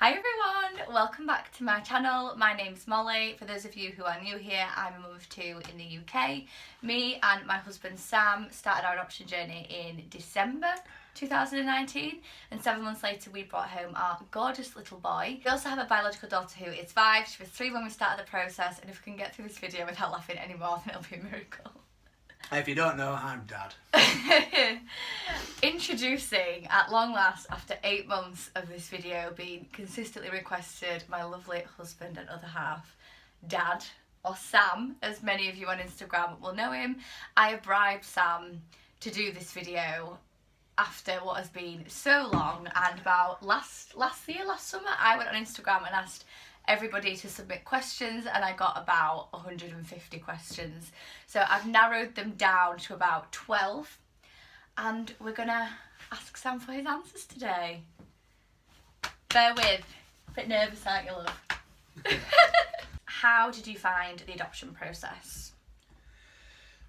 Hi everyone, welcome back to my channel. My name's Molly. For those of you who are new here, I'm a mum of two in the UK. Me and my husband Sam started our adoption journey in December 2019, and 7 months later we brought home our gorgeous little boy. We also have a biological daughter who is 5. She was 3 when we started the process, and if we can get through this video without laughing anymore, then it'll be a miracle. If you don't know, I'm Dad. Introducing, at long last, after 8 months of this video being consistently requested, my lovely husband and other half, Dad, or Sam, as many of you on Instagram will know him. I have bribed Sam to do this video after what has been so long, and about last summer, I went on Instagram and asked everybody to submit questions, and I got about 150 questions. So I've narrowed them down to about 12, and we're gonna ask Sam for his answers today. Bear with, a bit nervous, aren't you, love? How did you find the adoption process?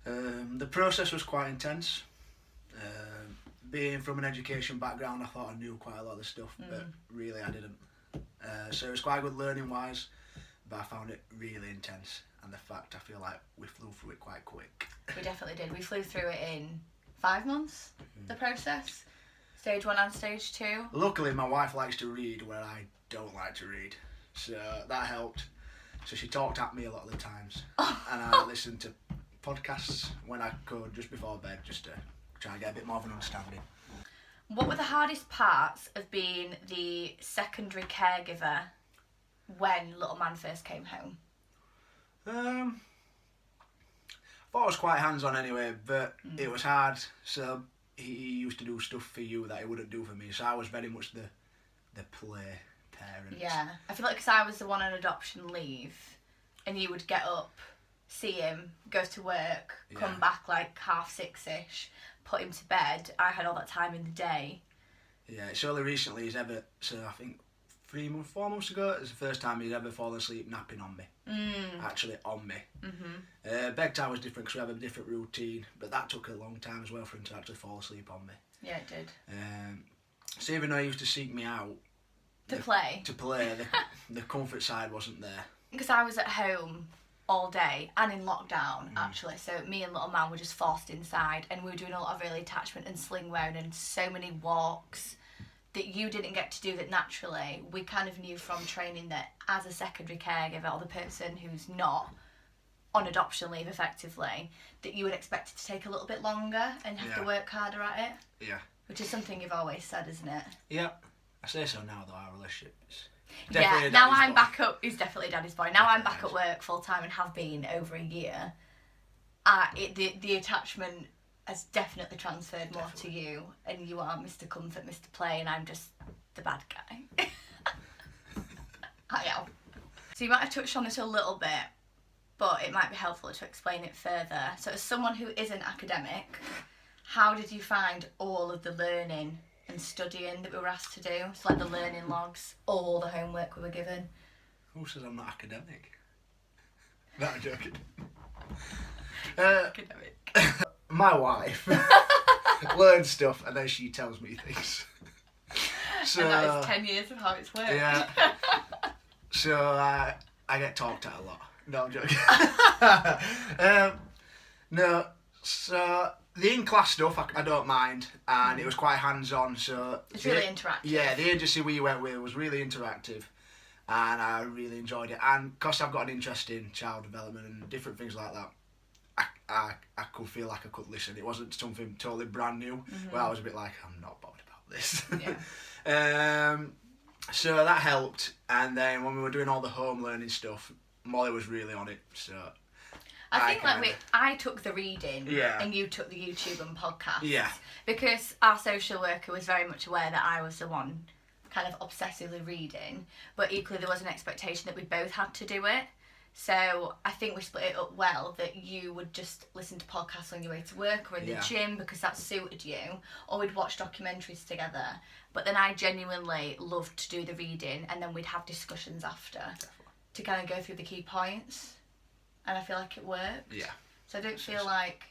The process was quite intense. Being from an education background, I thought I knew quite a lot of the stuff, but really I didn't. So it was quite good learning wise, but I found it really intense, and the fact I feel like we flew through it quite quick. We definitely did. We flew through it in 5 months, the process. Stage 1 and stage 2. Luckily my wife likes to read where I don't like to read, so that helped. So she talked at me a lot of the times, and I listened to podcasts when I could just before bed, just to try and get a bit more of an understanding. What were the hardest parts of being the secondary caregiver when little man first came home? I thought I was quite hands-on anyway, but it was hard. So he used to do stuff for you that he wouldn't do for me, so I was very much the play parent. Yeah, I feel like because I was the one on adoption leave, and you would get up, see him, go to work, come back like 6:30ish, put him to bed. I had all that time in the day. Yeah, it's only recently he's ever, so I think 4 months ago, it's the first time he's ever fallen asleep napping on me. Actually on me. Bedtime was different because we have a different routine, but that took a long time as well for him to actually fall asleep on me. Yeah, it did. So even though he used to seek me out To play, the comfort side wasn't there. Because I was at home all day and in lockdown actually, so me and little man were just forced inside, and we were doing a lot of early attachment and sling wearing and so many walks that you didn't get to do that naturally. We kind of knew from training that as a secondary caregiver, or the person who's not on adoption leave effectively, that you would expect it to take a little bit longer and have to work harder at it. Yeah. Which is something you've always said, isn't it? Yeah. I say so now though, our relationship is yeah, now I'm back up. He's definitely daddy's boy. Now I'm back at work full time and have been over a year. The attachment has definitely transferred more to you, and you are Mr. Comfort, Mr. Play, and I'm just the bad guy. I am. So you might have touched on this a little bit, but it might be helpful to explain it further. So as someone who isn't academic, how did you find all of the learning and studying that we were asked to do? So like the learning logs, all the homework we were given. Who says I'm not academic? No, I'm joking. Academic. My wife learns stuff and then she tells me things. So, and that is 10 years of how it's worked. Yeah. So I get talked at a lot. No, I'm joking. No, so the in-class stuff I don't mind, and it was quite hands-on, so... It's really interactive. Yeah, the agency we went with was really interactive, and I really enjoyed it. And because I've got an interest in child development and different things like that, I could feel like I could listen. It wasn't something totally brand new, where I was a bit like, I'm not bothered about this. Yeah. So that helped, and then when we were doing all the home learning stuff, Molly was really on it, so... I think I took the reading and you took the YouTube and podcast. Yeah. Because our social worker was very much aware that I was the one kind of obsessively reading, but equally there was an expectation that we both had to do it. So I think we split it up well, that you would just listen to podcasts on your way to work or in the gym because that suited you, or we'd watch documentaries together. But then I genuinely loved to do the reading, and then we'd have discussions after to kind of go through the key points. And I feel like it worked. Yeah. So I don't feel like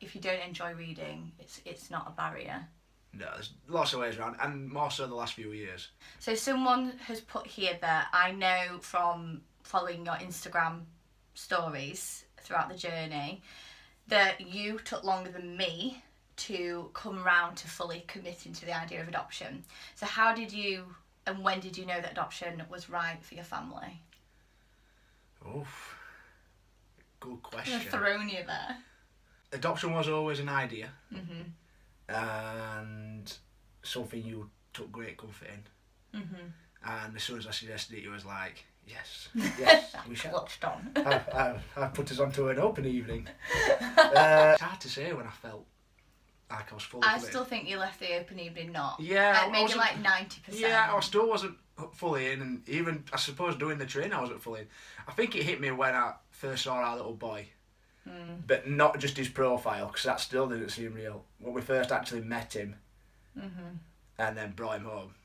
if you don't enjoy reading, it's not a barrier. No, there's lots of ways around, and more so the last few years. So someone has put here that I know from following your Instagram stories throughout the journey that you took longer than me to come round to fully committing to the idea of adoption. So how did you and when did you know that adoption was right for your family? Oof. Good question. I've thrown you there. Adoption was always an idea. Mhm. And something you took great comfort in. Mhm. And as soon as I suggested it, you was like, yes, yes, we shall. Clutched on. I put us onto an open evening. It's hard to say when I felt like I was fully I committed. still think you left the open evening not. Yeah, maybe like 90%. Yeah, I still wasn't fully in, and even I suppose doing the training I wasn't fully in. I think it hit me when I first saw our little boy, but not just his profile, because that still didn't seem real. When we first actually met him, and then brought him home,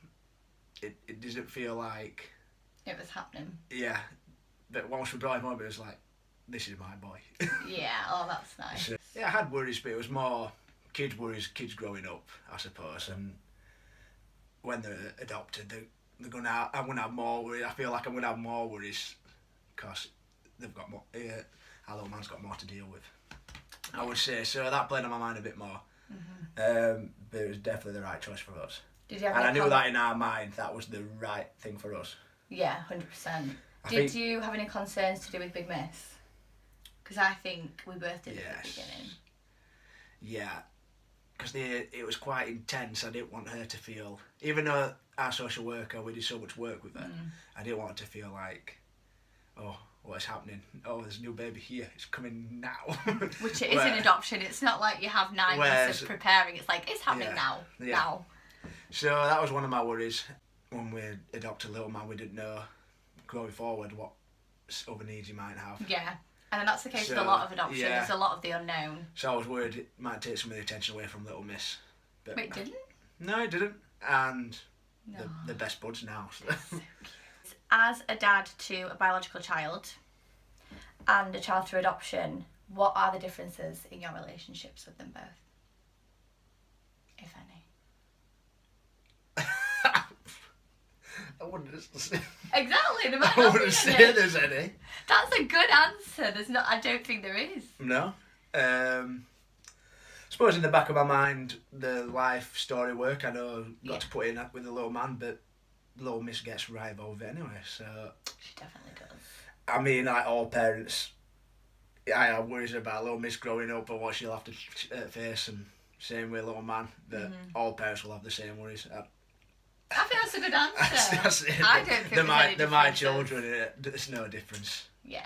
it doesn't feel like it was happening. Yeah, but once we brought him home, it was like, this is my boy. Yeah, oh, that's nice. So, yeah, I had worries, but it was more kids' worries, kids growing up, I suppose, and when they're adopted, I'm gonna have more worries. I feel like I'm gonna have more worries because they've got more. Our little man's got more to deal with. I would say so. That played on my mind a bit more, but it was definitely the right choice for us. Did you have and I knew that in our mind, that was the right thing for us. Yeah, 100%. Did you have any concerns to do with Big Miss? Because I think we both did at the beginning. Yeah, because it was quite intense. I didn't want her to feel, even though our social worker, we did so much work with her, I didn't want her to feel like, oh, what is happening? Oh, there's a new baby here. It's coming now. Which it is in adoption. It's not like you have 9 months of preparing. It's like, it's happening now. Yeah. Now. So that was one of my worries. When we adopted little man, we didn't know going forward what other needs he might have. Yeah. And that's the case with a lot of adoption. Yeah. There's a lot of the unknown. So I was worried it might take some of the attention away from little miss. But it didn't? No, it didn't. And the best buds now. So. As a dad to a biological child and a child through adoption, what are the differences in your relationships with them both? If any. I wouldn't say. Exactly. I wouldn't say there's any. That's a good answer. There's not. I don't think there is. No. Suppose in the back of my mind, the life story work I know got to put in with the little man, but little miss gets right involved anyway. So she definitely does. I mean, like all parents, I have worries about little miss growing up and what she'll have to face, and same with little man. But all parents will have the same worries. I think that's a good answer. That's it. I don't think they're my children. There's no difference. Yeah.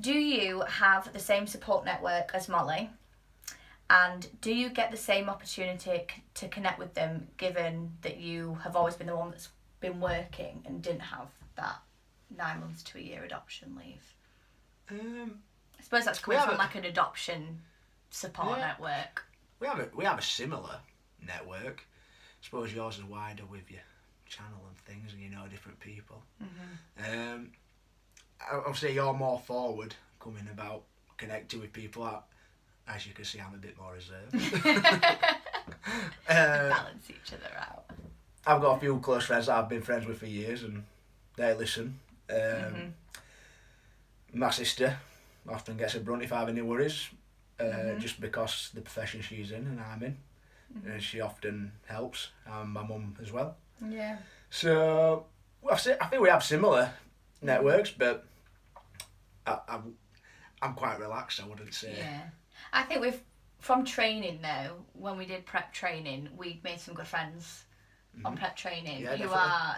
Do you have the same support network as Molly? And do you get the same opportunity to connect with them, given that you have always been the one that's been working and didn't have that 9 months to a year adoption leave? I suppose that's coming from like an adoption support network. We have a similar network. I suppose yours is wider with your channel and things, and you know different people. I'll say you're more forward coming about connecting with people. As you can see, I'm a bit more reserved. Balance each other out. I've got a few close friends that I've been friends with for years, and they listen. My sister often gets a brunt if I have any worries, just because the profession she's in and I'm in. And she often helps, and my mum as well. Yeah. So I think we have similar networks, but I'm quite relaxed, I wouldn't say. Yeah. I think from training though, when we did prep training, we made some good friends on prep training who are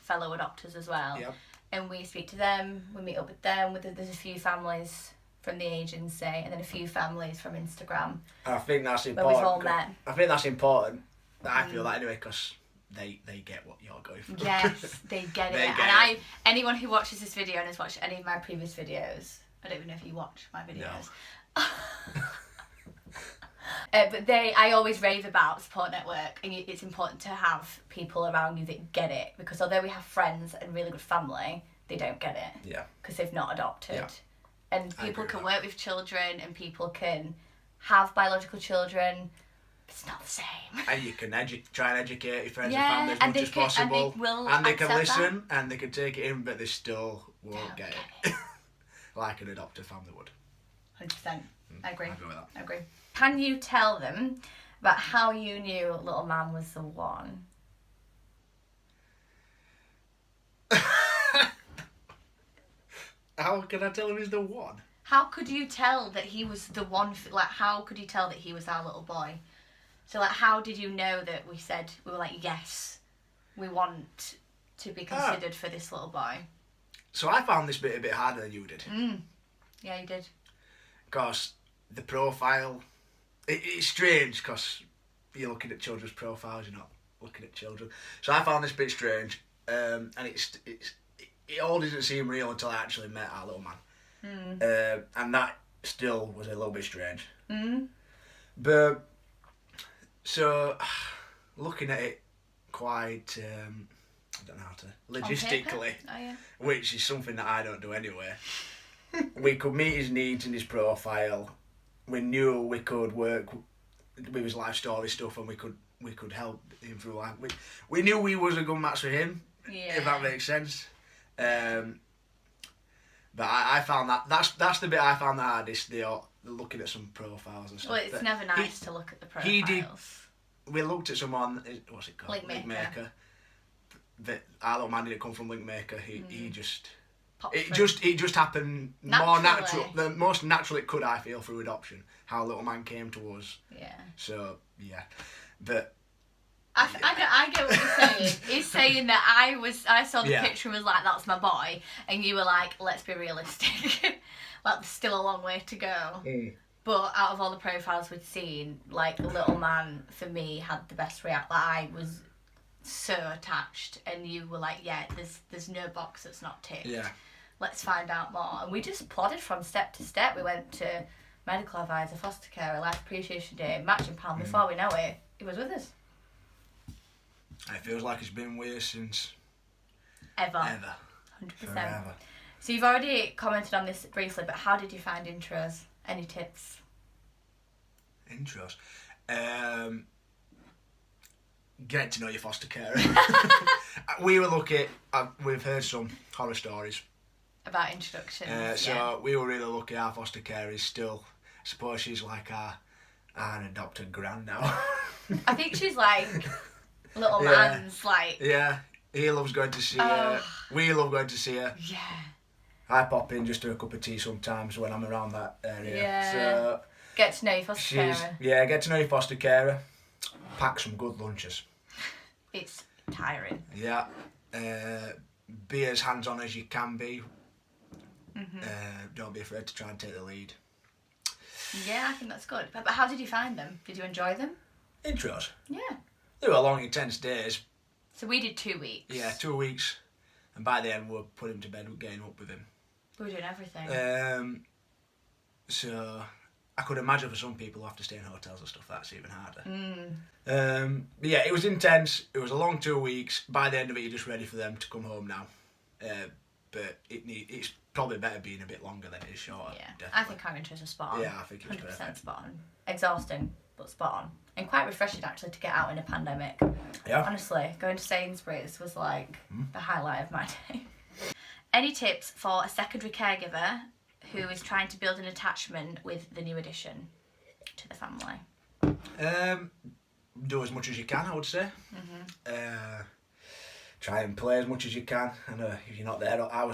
fellow adopters as well. Yep. And we speak to them, we meet up with them. There's a few families from the agency and then a few families from Instagram. I think that's important. We've all met. I think that's important. I feel that anyway, because they get what you're going for. Yes, they get it. And anyone who watches this video and has watched any of my previous videos, I don't even know if you watch my videos. No. But I always rave about support network, and it's important to have people around you that get it, because although we have friends and really good family, they don't get it. Yeah. Because they've not adopted. Yeah. And people can work with children, and people can have biological children It's not the same. And you can try and educate your friends Yeah, and family as much as possible. And they can listen and they can take it in, but they still won't Don't get get it. Like an adopted family would. 100%. I agree. I agree with that. I agree. Can you tell them about how you knew little man was the one? How can I tell him he's the one? How could you tell that he was the one? How could you tell that he was our little boy? So, how did you know that we were like, yes, we want to be considered for this little boy? So I found this bit a bit harder than you did. Yeah, you did. Because the profile, it's strange because you're looking at children's profiles, you're not looking at children. So I found this bit strange, and it all didn't seem real until I actually met our little man. And that still was a little bit strange. But, so, looking at it quite, I don't know how to, logistically, which is something that I don't do anyway, we could meet his needs and his profile. We knew we could work with his life story stuff, and we could help him through life. We knew we was a good match for him, if that makes sense. But I found that's the bit I found the hardest. The looking at some profiles and stuff. Well, it's never nice to look at the profiles. He did. We looked at someone. What's it called? Linkmaker. That our little man didn't come from Linkmaker. He just. It through. just happened more natural. The most natural it could, I feel, through adoption. How little man came to us. Yeah. So yeah, but. I get what you're saying. He's saying that I saw the picture and was like, that's my boy, and you were like, let's be realistic. Like, there's still a long way to go. But out of all the profiles we'd seen, like, the little man, for me, had the best react. Like, I was so attached, and you were like, yeah, there's no box that's not ticked. Yeah. Let's find out more. And we just plodded from step to step. We went to medical advisor, foster care, life appreciation day, matching plan. Before we know it, he was with us. It feels like it's been with us since... Ever. 100%. Forever. So you've already commented on this briefly, but how did you find intros? Any tips? Intros? Get to know your foster carer. We were lucky. We've heard some horror stories. About introductions. So we were really lucky. Our foster carer is still... I suppose she's like our adopted gran now. I think she's like... Little man's like... Yeah, he loves going to see her. We love going to see her. Yeah. I pop in just to a cup of tea sometimes when I'm around that area. Yeah. So get to know your foster carer. Yeah, get to know your foster carer. Pack some good lunches. It's tiring. Yeah. Be as hands-on as you can be. Don't be afraid to try and take the lead. Yeah, I think that's good. But how did you find them? Did you enjoy them? Intros? Yeah. They were long, intense days. So we did 2 weeks. Yeah, 2 weeks. And by the end, we were putting him to bed, getting up with him. We were doing everything. So I could imagine for some people who have to stay in hotels and stuff, that's even harder. But yeah, it was intense. It was a long 2 weeks. By the end of it, you're just ready for them to come home now. But it's probably better being a bit longer than it is shorter. Yeah, definitely. I think our intros are spot on. Yeah, I think it was 100% perfect. spot on. Exhausting, but spot on. And quite refreshing, actually, to get out in a pandemic. Yeah. Honestly, going to Sainsbury's was like the highlight of my day. Any tips for a secondary caregiver who is trying to build an attachment with the new addition to the family? Do as much as you can, I would say. Try and play as much as you can. I know if you're not there, I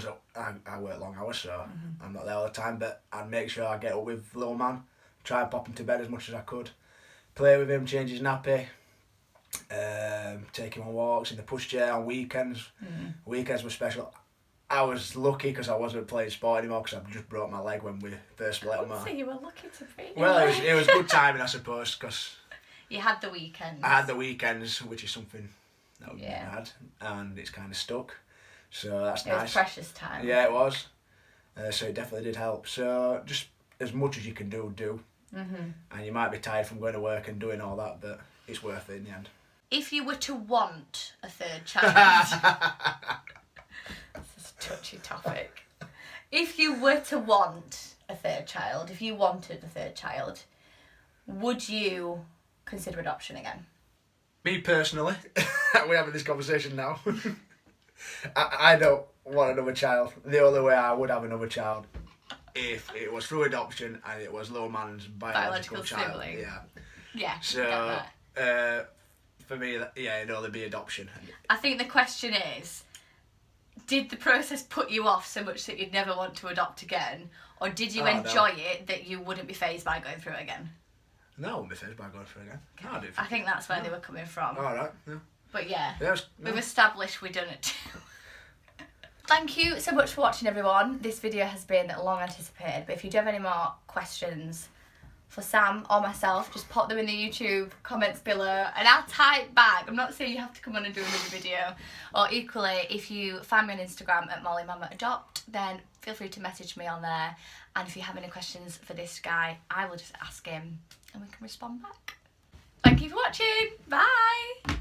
work long hours, so I'm not there all the time, but I'd make sure I get up with little man, try and pop him to bed as much as I could. Play with him, change his nappy, take him on walks in the pushchair on weekends. Weekends were special. I was lucky because I wasn't playing sport anymore because I just broke my leg when we first split him off. So you were lucky to be. Well, it was good timing, I suppose, because you had the weekends. I had the weekends, which is something that we had, and it's kind of stuck. So that's nice. It was precious time. Yeah, it was. So it definitely did help. So just as much as you can do. And you might be tired from going to work and doing all that, but it's worth it in the end. If you were to want a third child... This is a touchy topic. If you were to want a third child, if you wanted a third child, would you consider adoption again? Me personally, we're having this conversation now. I don't want another child. The only way I would have another child if it was through adoption and it was little man's biological child. sibling. Yeah. Yeah. So for me, it'd only be adoption. I think the question is, did the process put you off so much that you'd never want to adopt again, or did you enjoy it that you wouldn't be fazed by going through it again? No, I wouldn't be fazed by going through it again. No, I think that's where they were coming from. All right. Yeah. But yeah, no. We've established we've done it too. Thank you so much for watching, everyone. This video has been long anticipated, but if you do have any more questions for Sam or myself, just pop them in the YouTube comments below and I'll type back. I'm not saying you have to come on and do another video. Or equally, if you find me on Instagram at MollyMamaAdopt, then feel free to message me on there. And if you have any questions for this guy, I will just ask him and we can respond back. Thank you for watching. Bye.